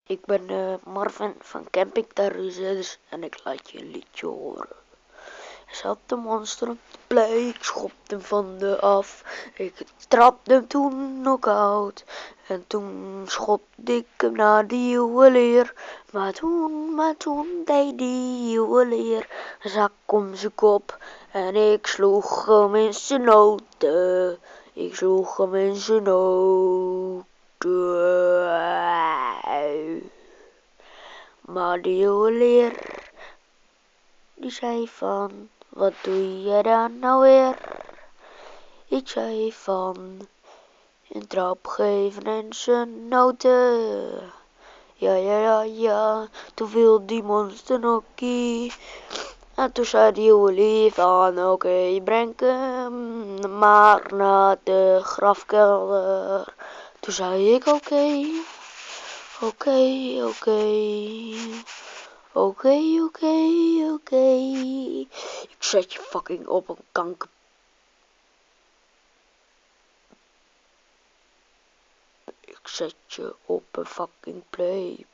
Ik ben Marvin van Camping Terrorist en ik laat je een liedje horen. Er zat een monster op de play, ik schopte hem van de af. Ik trapte hem toen knock-out en toen schopte ik hem naar de juwelier. Maar toen deed die juwelier een zak om zijn kop en ik sloeg hem in zijn noten. Ik sloeg hem in zijn noten. Maar de juwelier, die zei van, wat doe je dan nou weer? Ik zei van, een trap geven en zijn noten. Ja, toen viel die monster nokkie. En toen zei de juwelier van, oké, breng hem maar naar de grafkelder. Toen zei ik, oké. Oké. Ik zet je fucking op een kanker. Ik zet je op een fucking play.